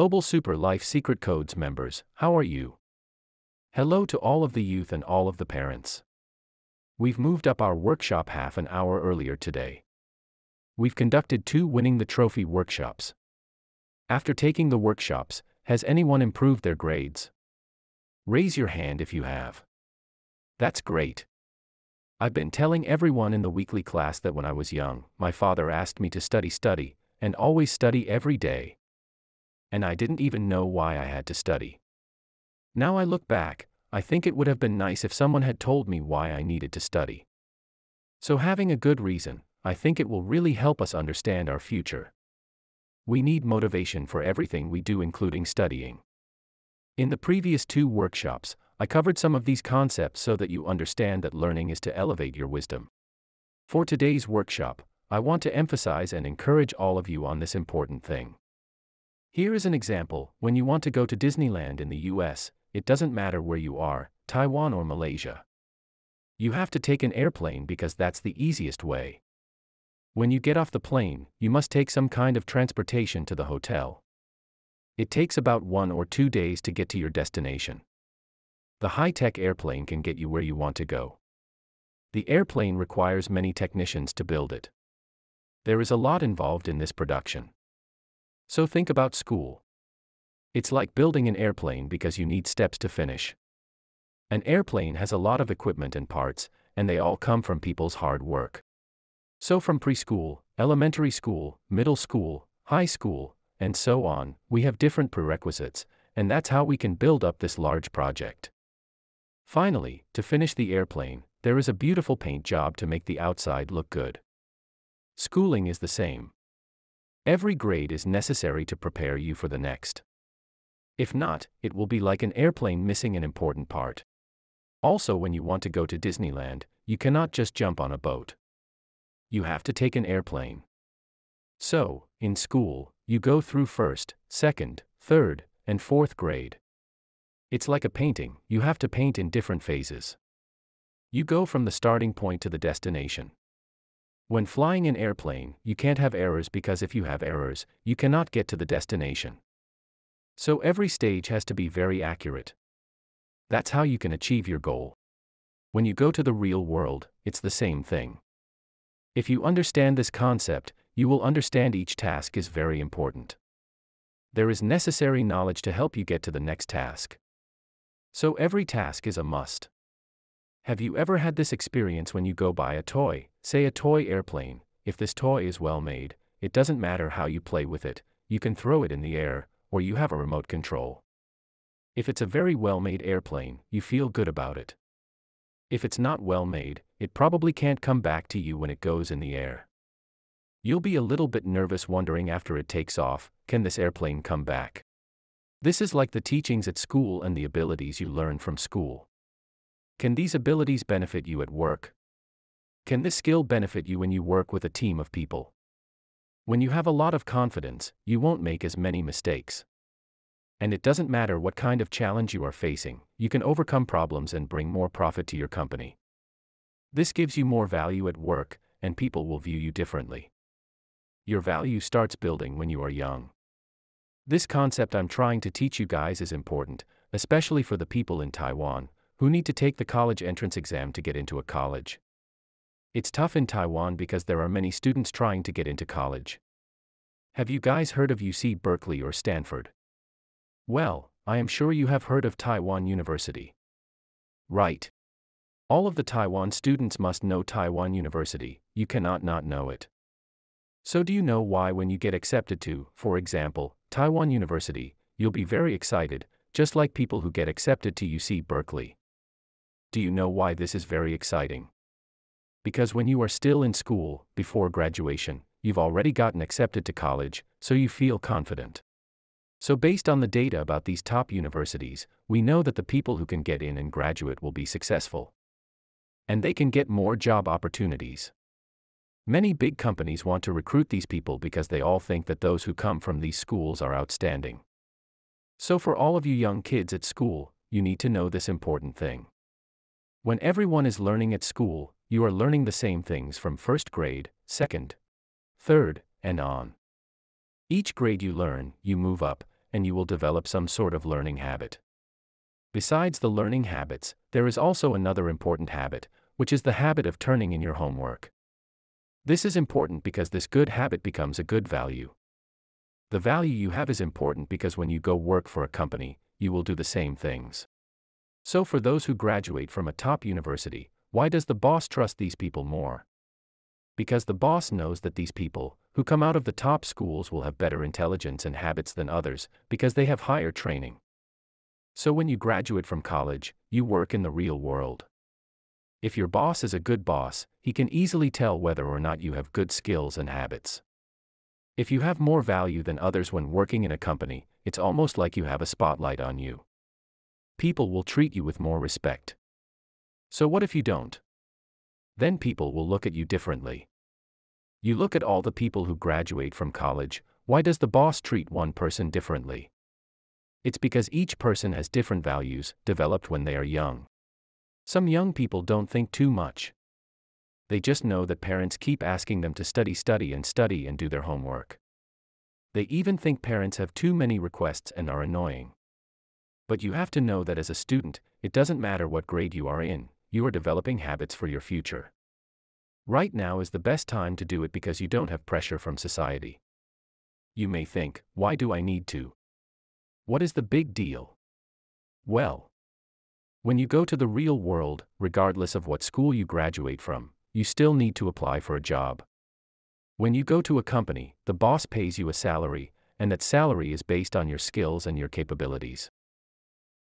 Global Super Life Secret Codes members, how are you? Hello to all of the youth and all of the parents. We've moved up our workshop half an hour earlier today. We've conducted 2 winning the trophy workshops. After taking the workshops, has anyone improved their grades? Raise your hand if you have. That's great. I've been telling everyone in the weekly class that when I was young, my father asked me to study, and always study every day. And I didn't even know why I had to study. Now I look back, I think it would have been nice if someone had told me why I needed to study. So having a good reason, I think it will really help us understand our future. We need motivation for everything we do, including studying. In the previous 2 workshops, I covered some of these concepts so that you understand that learning is to elevate your wisdom. For today's workshop, I want to emphasize and encourage all of you on this important thing. Here is an example. When you want to go to Disneyland in the US, it doesn't matter where you are, Taiwan or Malaysia. You have to take an airplane because that's the easiest way. When you get off the plane, you must take some kind of transportation to the hotel. It takes about 1 or 2 days to get to your destination. The high-tech airplane can get you where you want to go. The airplane requires many technicians to build it. There is a lot involved in this production. So think about school. It's like building an airplane because you need steps to finish. An airplane has a lot of equipment and parts, and they all come from people's hard work. So from preschool, elementary school, middle school, high school, and so on, we have different prerequisites, and that's how we can build up this large project. Finally, to finish the airplane, there is a beautiful paint job to make the outside look good. Schooling is the same. Every grade is necessary to prepare you for the next. If not, it will be like an airplane missing an important part. Also, when you want to go to Disneyland, you cannot just jump on a boat. You have to take an airplane. So, in school, you go through 1st, 2nd, 3rd, and 4th grade. It's like a painting, you have to paint in different phases. You go from the starting point to the destination. When flying an airplane, you can't have errors because if you have errors, you cannot get to the destination. So every stage has to be very accurate. That's how you can achieve your goal. When you go to the real world, it's the same thing. If you understand this concept, you will understand each task is very important. There is necessary knowledge to help you get to the next task. So every task is a must. Have you ever had this experience when you go buy a toy, say a toy airplane? If this toy is well made, it doesn't matter how you play with it, you can throw it in the air, or you have a remote control. If it's a very well-made airplane, you feel good about it. If it's not well made, it probably can't come back to you when it goes in the air. You'll be a little bit nervous wondering after it takes off, can this airplane come back? This is like the teachings at school and the abilities you learn from school. Can these abilities benefit you at work? Can this skill benefit you when you work with a team of people? When you have a lot of confidence, you won't make as many mistakes. And it doesn't matter what kind of challenge you are facing, you can overcome problems and bring more profit to your company. This gives you more value at work, and people will view you differently. Your value starts building when you are young. This concept I'm trying to teach you guys is important, especially for the people in Taiwan, who need to take the college entrance exam to get into a college. It's tough in Taiwan because there are many students trying to get into college. Have you guys heard of UC Berkeley or Stanford? Well, I am sure you have heard of Taiwan University. Right. All of the Taiwan students must know Taiwan University, you cannot not know it. So do you know why when you get accepted to, for example, Taiwan University, you'll be very excited, just like people who get accepted to UC Berkeley? Do you know why this is very exciting? Because when you are still in school, before graduation, you've already gotten accepted to college, so you feel confident. So based on the data about these top universities, we know that the people who can get in and graduate will be successful. And they can get more job opportunities. Many big companies want to recruit these people because they all think that those who come from these schools are outstanding. So for all of you young kids at school, you need to know this important thing. When everyone is learning at school, you are learning the same things from 1st grade, 2nd, 3rd, and on. Each grade you learn, you move up, and you will develop some sort of learning habit. Besides the learning habits, there is also another important habit, which is the habit of turning in your homework. This is important because this good habit becomes a good value. The value you have is important because when you go work for a company, you will do the same things. So for those who graduate from a top university, why does the boss trust these people more? Because the boss knows that these people, who come out of the top schools, will have better intelligence and habits than others, because they have higher training. So when you graduate from college, you work in the real world. If your boss is a good boss, he can easily tell whether or not you have good skills and habits. If you have more value than others when working in a company, it's almost like you have a spotlight on you. People will treat you with more respect. So what if you don't? Then people will look at you differently. You look at all the people who graduate from college. Why does the boss treat one person differently? It's because each person has different values, developed when they are young. Some young people don't think too much. They just know that parents keep asking them to study and do their homework. They even think parents have too many requests and are annoying. But you have to know that as a student, it doesn't matter what grade you are in, you are developing habits for your future. Right now is the best time to do it because you don't have pressure from society. You may think, why do I need to? What is the big deal? Well, when you go to the real world, regardless of what school you graduate from, you still need to apply for a job. When you go to a company, the boss pays you a salary, and that salary is based on your skills and your capabilities.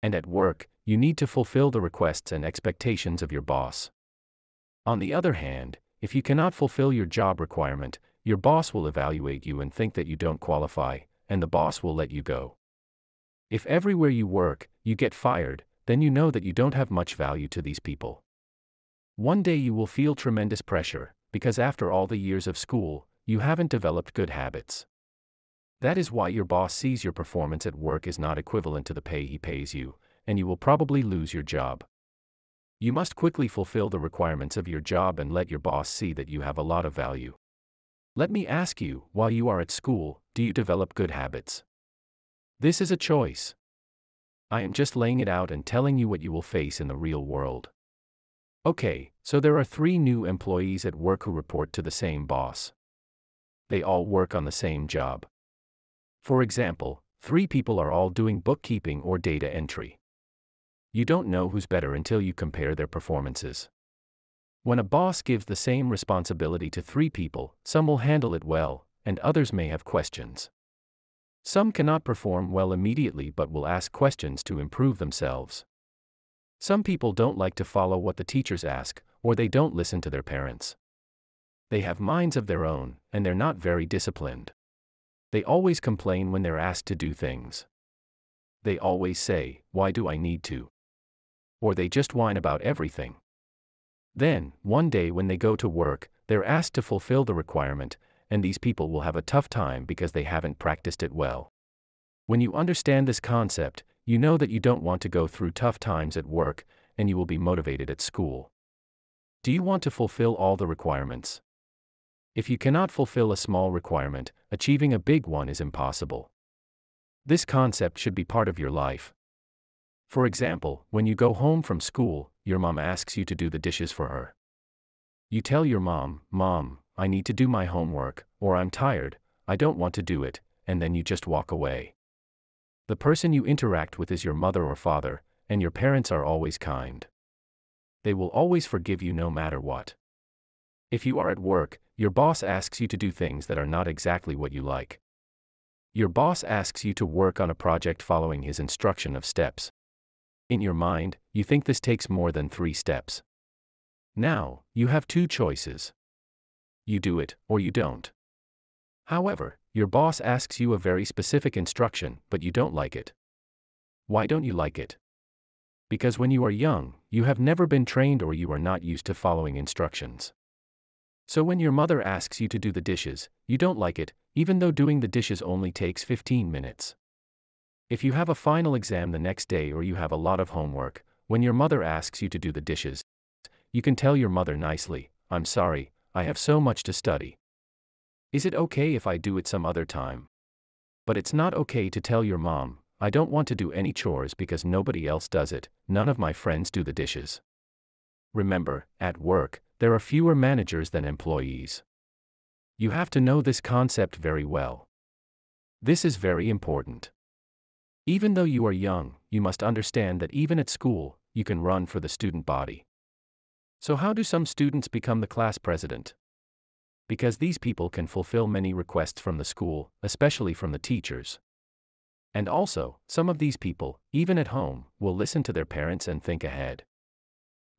And at work, you need to fulfill the requests and expectations of your boss. On the other hand, if you cannot fulfill your job requirement, your boss will evaluate you and think that you don't qualify, and the boss will let you go. If everywhere you work, you get fired, then you know that you don't have much value to these people. One day you will feel tremendous pressure, because after all the years of school, you haven't developed good habits. That is why your boss sees your performance at work is not equivalent to the pay he pays you, and you will probably lose your job. You must quickly fulfill the requirements of your job and let your boss see that you have a lot of value. Let me ask you, while you are at school, do you develop good habits? This is a choice. I am just laying it out and telling you what you will face in the real world. Okay, so there are 3 new employees at work who report to the same boss. They all work on the same job. For example, 3 people are all doing bookkeeping or data entry. You don't know who's better until you compare their performances. When a boss gives the same responsibility to 3 people, some will handle it well, and others may have questions. Some cannot perform well immediately but will ask questions to improve themselves. Some people don't like to follow what the teachers ask, or they don't listen to their parents. They have minds of their own, and they're not very disciplined. They always complain when they're asked to do things. They always say, "Why do I need to?" Or they just whine about everything. Then, one day when they go to work, they're asked to fulfill the requirement, and these people will have a tough time because they haven't practiced it well. When you understand this concept, you know that you don't want to go through tough times at work, and you will be motivated at school. Do you want to fulfill all the requirements? If you cannot fulfill a small requirement, achieving a big one is impossible. This concept should be part of your life. For example, when you go home from school, your mom asks you to do the dishes for her. You tell your mom, "Mom, I need to do my homework," or "I'm tired, I don't want to do it," and then you just walk away. The person you interact with is your mother or father, and your parents are always kind. They will always forgive you no matter what. If you are at work, your boss asks you to do things that are not exactly what you like. Your boss asks you to work on a project following his instruction of steps. In your mind, you think this takes more than 3 steps. Now, you have 2 choices. You do it, or you don't. However, your boss asks you a very specific instruction, but you don't like it. Why don't you like it? Because when you are young, you have never been trained or you are not used to following instructions. So when your mother asks you to do the dishes, you don't like it, even though doing the dishes only takes 15 minutes. If you have a final exam the next day or you have a lot of homework, when your mother asks you to do the dishes, you can tell your mother nicely, "I'm sorry, I have so much to study. Is it okay if I do it some other time?" But it's not okay to tell your mom, I don't want to do any chores because nobody else does it, none of my friends do the dishes. Remember, at work, there are fewer managers than employees. You have to know this concept very well. This is very important. Even though you are young, you must understand that even at school, you can run for the student body. So how do some students become the class president? Because these people can fulfill many requests from the school, especially from the teachers. And also, some of these people, even at home, will listen to their parents and think ahead.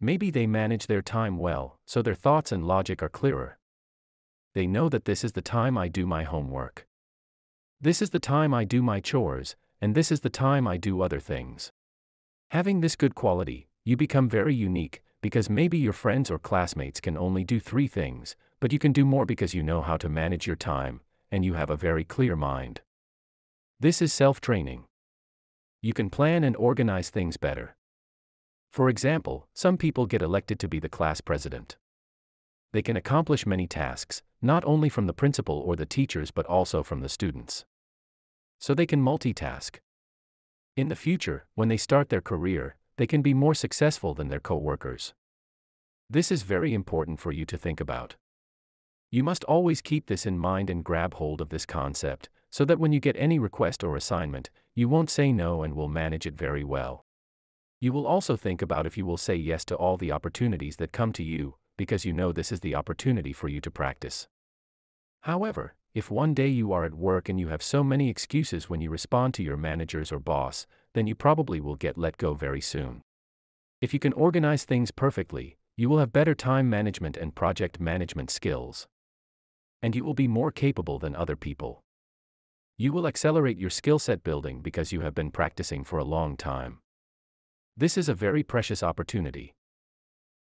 Maybe they manage their time well, so their thoughts and logic are clearer. They know that this is the time I do my homework. This is the time I do my chores, and this is the time I do other things. Having this good quality, you become very unique, because maybe your friends or classmates can only do 3 things, but you can do more because you know how to manage your time, and you have a very clear mind. This is self-training. You can plan and organize things better. For example, some people get elected to be the class president. They can accomplish many tasks, not only from the principal or the teachers but also from the students. So they can multitask. In the future, when they start their career, they can be more successful than their co-workers. This is very important for you to think about. You must always keep this in mind and grab hold of this concept, so that when you get any request or assignment, you won't say no and will manage it very well. You will also think about if you will say yes to all the opportunities that come to you, because you know this is the opportunity for you to practice. However, if one day you are at work and you have so many excuses when you respond to your managers or boss, then you probably will get let go very soon. If you can organize things perfectly, you will have better time management and project management skills. And you will be more capable than other people. You will accelerate your skill set building because you have been practicing for a long time. This is a very precious opportunity.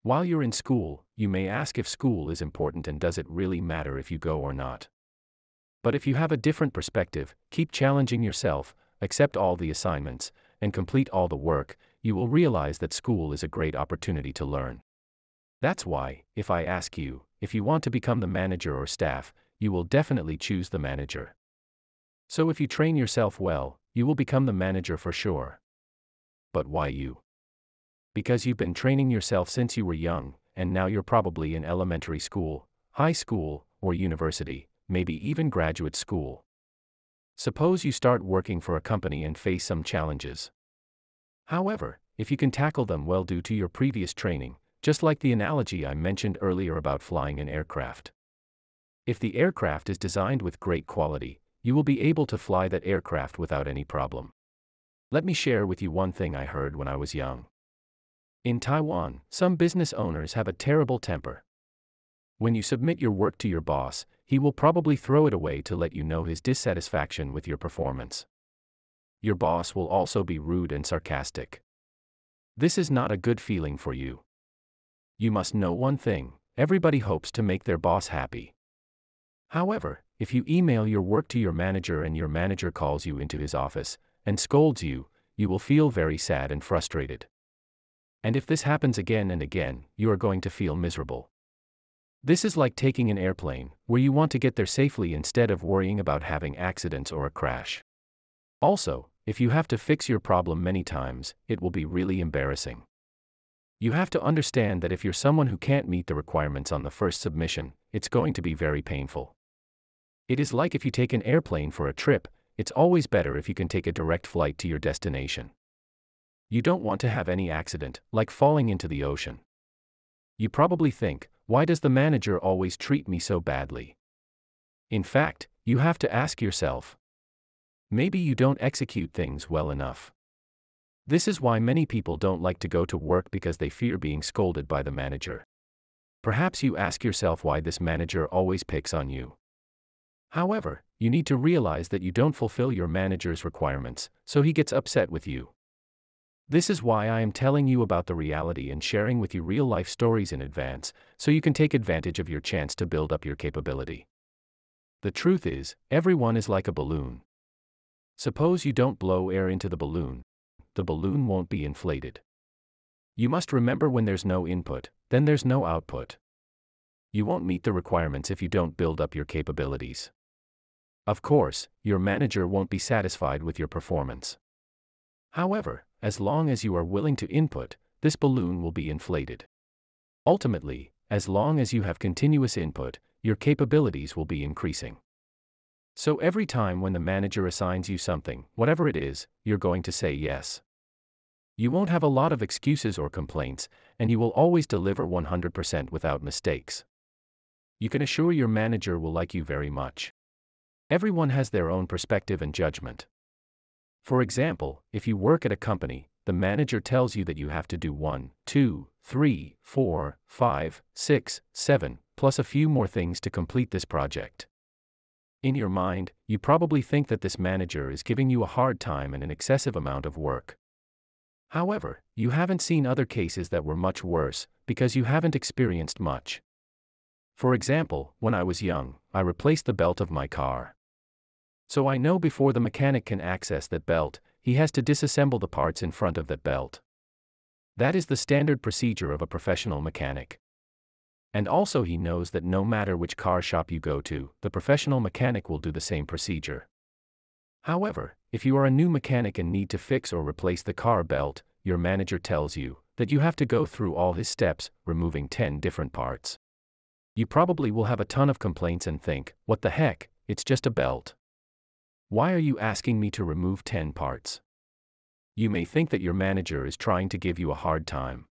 While you're in school, you may ask if school is important and does it really matter if you go or not. But if you have a different perspective, keep challenging yourself, accept all the assignments, and complete all the work, you will realize that school is a great opportunity to learn. That's why, if I ask you, if you want to become the manager or staff, you will definitely choose the manager. So if you train yourself well, you will become the manager for sure. But why you? Because you've been training yourself since you were young, and now you're probably in elementary school, high school, or university, maybe even graduate school. Suppose you start working for a company and face some challenges. However, if you can tackle them well due to your previous training, just like the analogy I mentioned earlier about flying an aircraft. If the aircraft is designed with great quality, you will be able to fly that aircraft without any problem. Let me share with you one thing I heard when I was young. In Taiwan, some business owners have a terrible temper. When you submit your work to your boss, he will probably throw it away to let you know his dissatisfaction with your performance. Your boss will also be rude and sarcastic. This is not a good feeling for you. You must know one thing: everybody hopes to make their boss happy. However, if you email your work to your manager and your manager calls you into his office and scolds you, you will feel very sad and frustrated. And if this happens again and again, you are going to feel miserable. This is like taking an airplane, where you want to get there safely instead of worrying about having accidents or a crash. Also, if you have to fix your problem many times, it will be really embarrassing. You have to understand that if you're someone who can't meet the requirements on the first submission, it's going to be very painful. It is like if you take an airplane for a trip, it's always better if you can take a direct flight to your destination. You don't want to have any accident, like falling into the ocean. You probably think, why does the manager always treat me so badly? In fact, you have to ask yourself, maybe you don't execute things well enough. This is why many people don't like to go to work, because they fear being scolded by the manager. Perhaps you ask yourself why this manager always picks on you. However, you need to realize that you don't fulfill your manager's requirements, so he gets upset with you. This is why I am telling you about the reality and sharing with you real-life stories in advance, so you can take advantage of your chance to build up your capability. The truth is, everyone is like a balloon. Suppose you don't blow air into the balloon won't be inflated. You must remember, when there's no input, then there's no output. You won't meet the requirements if you don't build up your capabilities. Of course, your manager won't be satisfied with your performance. However, as long as you are willing to input, this balloon will be inflated. Ultimately, as long as you have continuous input, your capabilities will be increasing. So every time when the manager assigns you something, whatever it is, you're going to say yes. You won't have a lot of excuses or complaints, and you will always deliver 100% without mistakes. You can assure your manager will like you very much. Everyone has their own perspective and judgment. For example, if you work at a company, the manager tells you that you have to do 1, 2, 3, 4, 5, 6, 7, plus a few more things to complete this project. In your mind, you probably think that this manager is giving you a hard time and an excessive amount of work. However, you haven't seen other cases that were much worse, because you haven't experienced much. For example, when I was young, I replaced the belt of my car. So I know before the mechanic can access that belt, he has to disassemble the parts in front of that belt. That is the standard procedure of a professional mechanic. And also he knows that no matter which car shop you go to, the professional mechanic will do the same procedure. However, if you are a new mechanic and need to fix or replace the car belt, your manager tells you that you have to go through all his steps, removing 10 different parts. You probably will have a ton of complaints and think, what the heck, it's just a belt. Why are you asking me to remove 10 parts? You may think that your manager is trying to give you a hard time.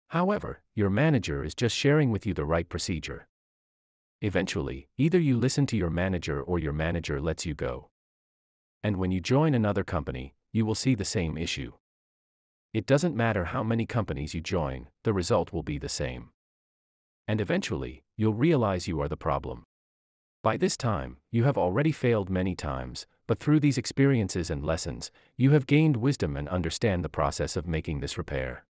However, your manager is just sharing with you the right procedure. Eventually, either you listen to your manager or your manager lets you go. And when you join another company, you will see the same issue. It doesn't matter how many companies you join, the result will be the same. And eventually, you'll realize you are the problem. By this time, you have already failed many times, but through these experiences and lessons, you have gained wisdom and understand the process of making this repair.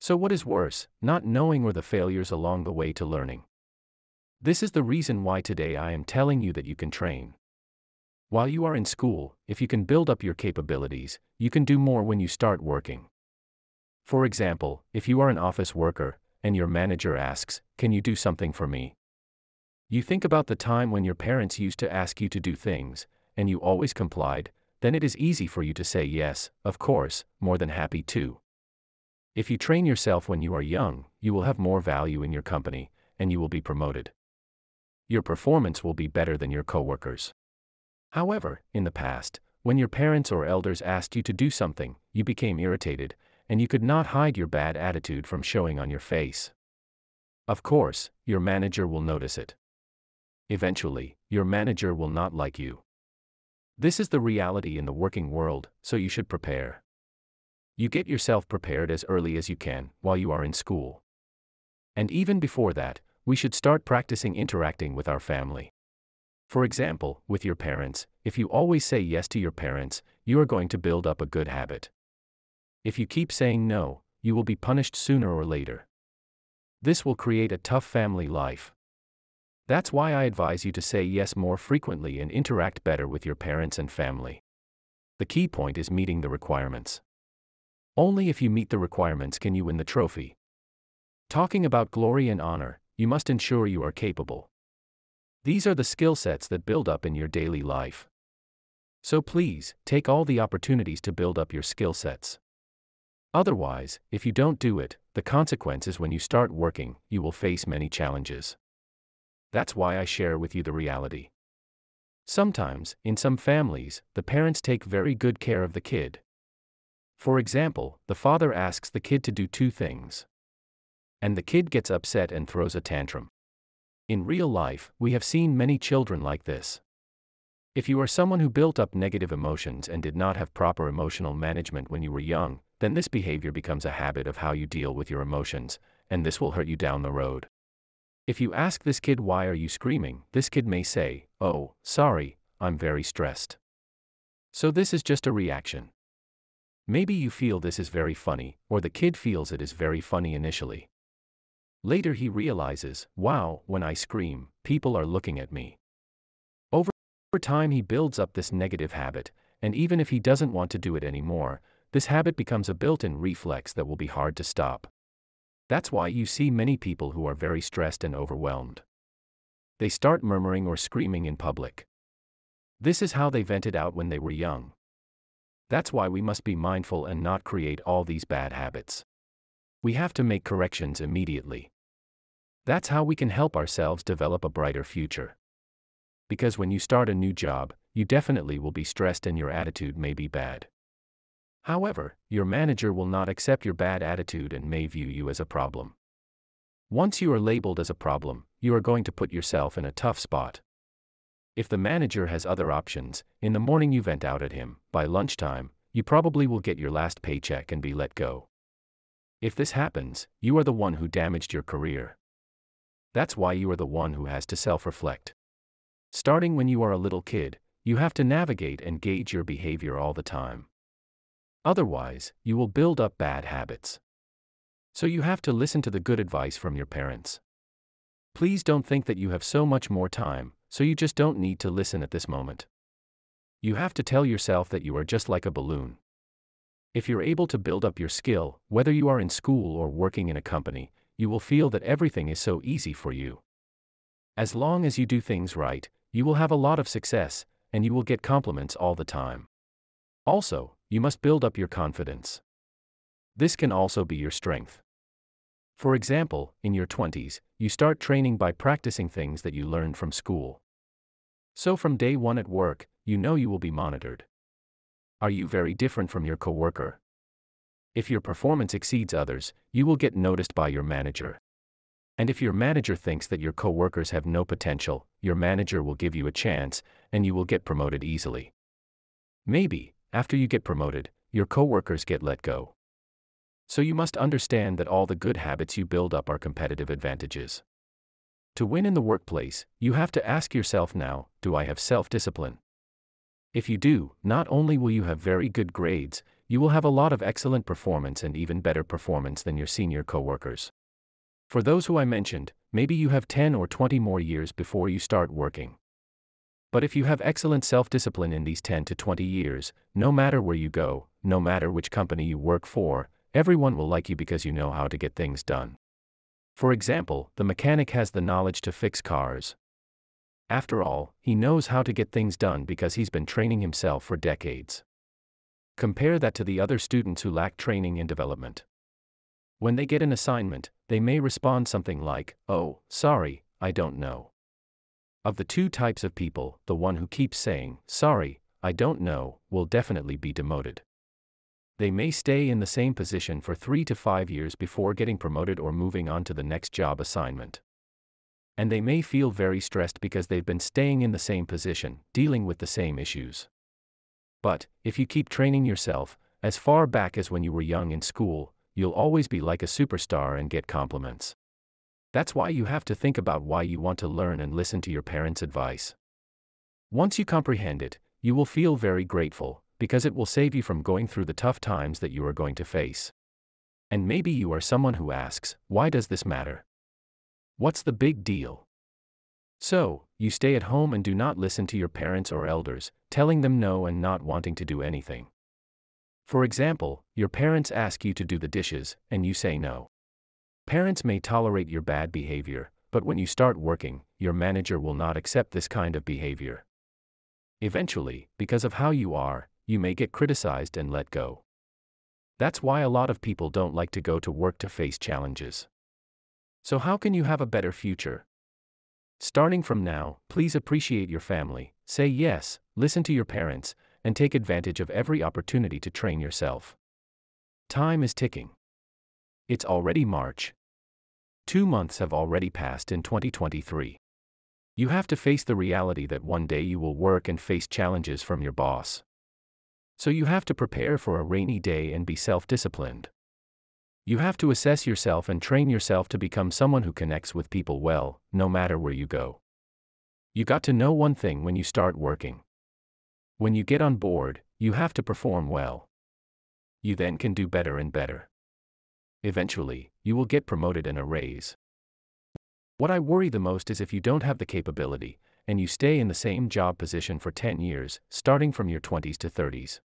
So what is worse, not knowing or the failures along the way to learning? This is the reason why today I am telling you that you can train. While you are in school, if you can build up your capabilities, you can do more when you start working. For example, if you are an office worker, and your manager asks, "Can you do something for me?" You think about the time when your parents used to ask you to do things, and you always complied, then it is easy for you to say yes, of course, more than happy to. If you train yourself when you are young, you will have more value in your company, and you will be promoted. Your performance will be better than your coworkers. However, in the past, when your parents or elders asked you to do something, you became irritated, and you could not hide your bad attitude from showing on your face. Of course, your manager will notice it. Eventually, your manager will not like you. This is the reality in the working world, so you should prepare. You get yourself prepared as early as you can, while you are in school. And even before that, we should start practicing interacting with our family. For example, with your parents, if you always say yes to your parents, you are going to build up a good habit. If you keep saying no, you will be punished sooner or later. This will create a tough family life. That's why I advise you to say yes more frequently and interact better with your parents and family. The key point is meeting the requirements. Only if you meet the requirements can you win the trophy. Talking about glory and honor, you must ensure you are capable. These are the skill sets that build up in your daily life. So please, take all the opportunities to build up your skill sets. Otherwise, if you don't do it, the consequence is when you start working, you will face many challenges. That's why I share with you the reality. Sometimes, in some families, the parents take very good care of the kid. For example, the father asks the kid to do 2 things. And the kid gets upset and throws a tantrum. In real life, we have seen many children like this. If you are someone who built up negative emotions and did not have proper emotional management when you were young, then this behavior becomes a habit of how you deal with your emotions, and this will hurt you down the road. If you ask this kid, "Why are you screaming?" this kid may say, "Oh, sorry, I'm very stressed." So this is just a reaction. Maybe you feel this is very funny, or the kid feels it is very funny initially. Later he realizes, "Wow, when I scream, people are looking at me." Over time he builds up this negative habit, and even if he doesn't want to do it anymore, this habit becomes a built-in reflex that will be hard to stop. That's why you see many people who are very stressed and overwhelmed. They start murmuring or screaming in public. This is how they vented out when they were young. That's why we must be mindful and not create all these bad habits. We have to make corrections immediately. That's how we can help ourselves develop a brighter future. Because when you start a new job, you definitely will be stressed and your attitude may be bad. However, your manager will not accept your bad attitude and may view you as a problem. Once you are labeled as a problem, you are going to put yourself in a tough spot. If the manager has other options, in the morning you vent out at him, by lunchtime, you probably will get your last paycheck and be let go. If this happens, you are the one who damaged your career. That's why you are the one who has to self-reflect. Starting when you are a little kid, you have to navigate and gauge your behavior all the time. Otherwise, you will build up bad habits. So you have to listen to the good advice from your parents. Please don't think that you have so much more time, so you just don't need to listen at this moment. You have to tell yourself that you are just like a balloon. If you're able to build up your skill, whether you are in school or working in a company, you will feel that everything is so easy for you. As long as you do things right, you will have a lot of success, and you will get compliments all the time. Also, you must build up your confidence. This can also be your strength. For example, in your 20s, you start training by practicing things that you learned from school. So from day one at work, you know you will be monitored. Are you very different from your coworker? If your performance exceeds others, you will get noticed by your manager. And if your manager thinks that your coworkers have no potential, your manager will give you a chance, and you will get promoted easily. Maybe, after you get promoted, your coworkers get let go. So you must understand that all the good habits you build up are competitive advantages. To win in the workplace, you have to ask yourself now, do I have self-discipline? If you do, not only will you have very good grades, you will have a lot of excellent performance and even better performance than your senior coworkers. For those who I mentioned, maybe you have 10 or 20 more years before you start working. But if you have excellent self-discipline in these 10 to 20 years, no matter where you go, no matter which company you work for, everyone will like you because you know how to get things done. For example, the mechanic has the knowledge to fix cars. After all, he knows how to get things done because he's been training himself for decades. Compare that to the other students who lack training and development. When they get an assignment, they may respond something like, "Oh, sorry, I don't know." Of the two types of people, the one who keeps saying, "Sorry, I don't know," will definitely be demoted. They may stay in the same position for 3 to 5 years before getting promoted or moving on to the next job assignment. And they may feel very stressed because they've been staying in the same position, dealing with the same issues. But, if you keep training yourself, as far back as when you were young in school, you'll always be like a superstar and get compliments. That's why you have to think about why you want to learn and listen to your parents' advice. Once you comprehend it, you will feel very grateful, because it will save you from going through the tough times that you are going to face. And maybe you are someone who asks, why does this matter? What's the big deal? So, you stay at home and do not listen to your parents or elders, telling them no and not wanting to do anything. For example, your parents ask you to do the dishes, and you say no. Parents may tolerate your bad behavior, but when you start working, your manager will not accept this kind of behavior. Eventually, because of how you are, you may get criticized and let go. That's why a lot of people don't like to go to work to face challenges. So how can you have a better future? Starting from now, please appreciate your family, say yes, listen to your parents, and take advantage of every opportunity to train yourself. Time is ticking. It's already March. 2 months have already passed in 2023. You have to face the reality that one day you will work and face challenges from your boss. So you have to prepare for a rainy day and be self-disciplined. You have to assess yourself and train yourself to become someone who connects with people well, no matter where you go. You got to know one thing when you start working. When you get on board, you have to perform well. You then can do better and better. Eventually, you will get promoted and a raise. What I worry the most is if you don't have the capability, and you stay in the same job position for 10 years, starting from your 20s to 30s.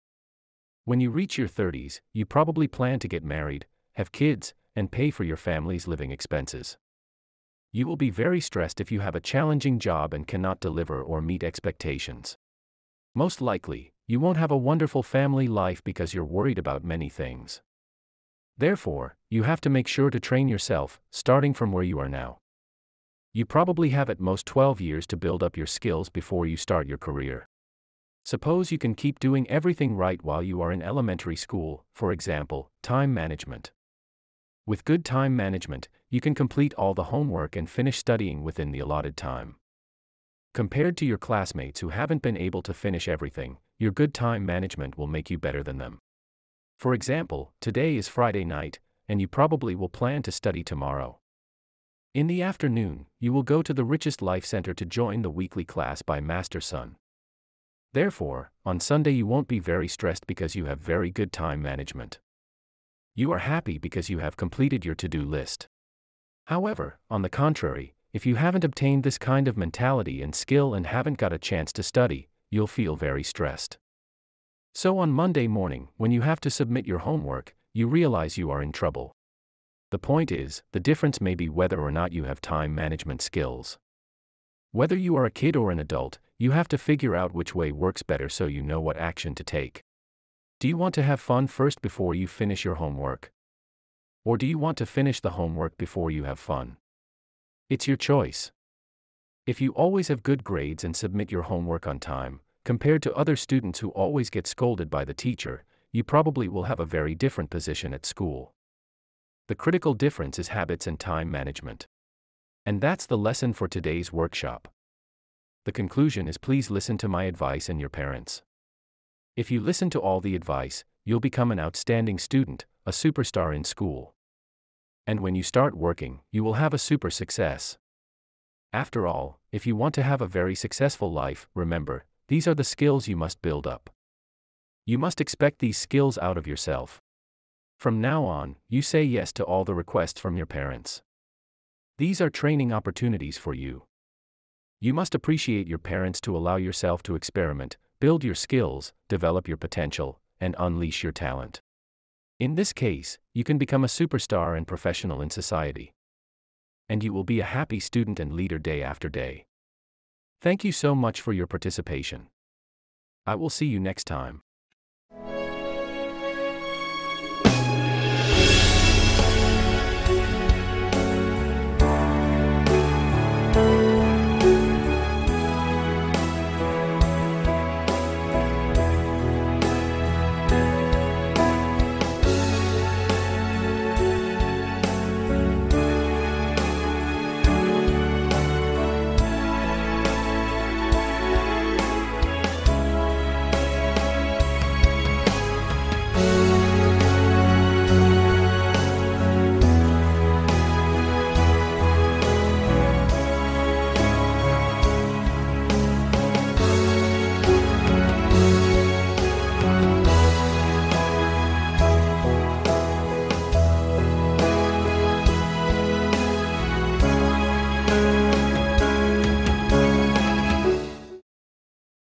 When you reach your 30s, you probably plan to get married, have kids, and pay for your family's living expenses. You will be very stressed if you have a challenging job and cannot deliver or meet expectations. Most likely, you won't have a wonderful family life because you're worried about many things. Therefore, you have to make sure to train yourself, starting from where you are now. You probably have at most 12 years to build up your skills before you start your career. Suppose you can keep doing everything right while you are in elementary school, for example, time management. With good time management, you can complete all the homework and finish studying within the allotted time. Compared to your classmates who haven't been able to finish everything, your good time management will make you better than them. For example, today is Friday night, and you probably will plan to study tomorrow. In the afternoon, you will go to the Richest Life Center to join the weekly class by Master Sun. Therefore, on Sunday you won't be very stressed because you have very good time management. You are happy because you have completed your to-do list. However, on the contrary, if you haven't obtained this kind of mentality and skill and haven't got a chance to study, you'll feel very stressed. So on Monday morning, when you have to submit your homework, you realize you are in trouble. The point is, the difference may be whether or not you have time management skills. Whether you are a kid or an adult, you have to figure out which way works better so you know what action to take. Do you want to have fun first before you finish your homework? Or do you want to finish the homework before you have fun? It's your choice. If you always have good grades and submit your homework on time, compared to other students who always get scolded by the teacher, you probably will have a very different position at school. The critical difference is habits and time management. And that's the lesson for today's workshop. The conclusion is, please listen to my advice and your parents. If you listen to all the advice, you'll become an outstanding student, a superstar in school. And when you start working, you will have a super success. After all, if you want to have a very successful life, remember, these are the skills you must build up. You must expect these skills out of yourself. From now on, you say yes to all the requests from your parents. These are training opportunities for you. You must appreciate your parents to allow yourself to experiment, build your skills, develop your potential, and unleash your talent. In this case, you can become a superstar and professional in society. And you will be a happy student and leader day after day. Thank you so much for your participation. I will see you next time.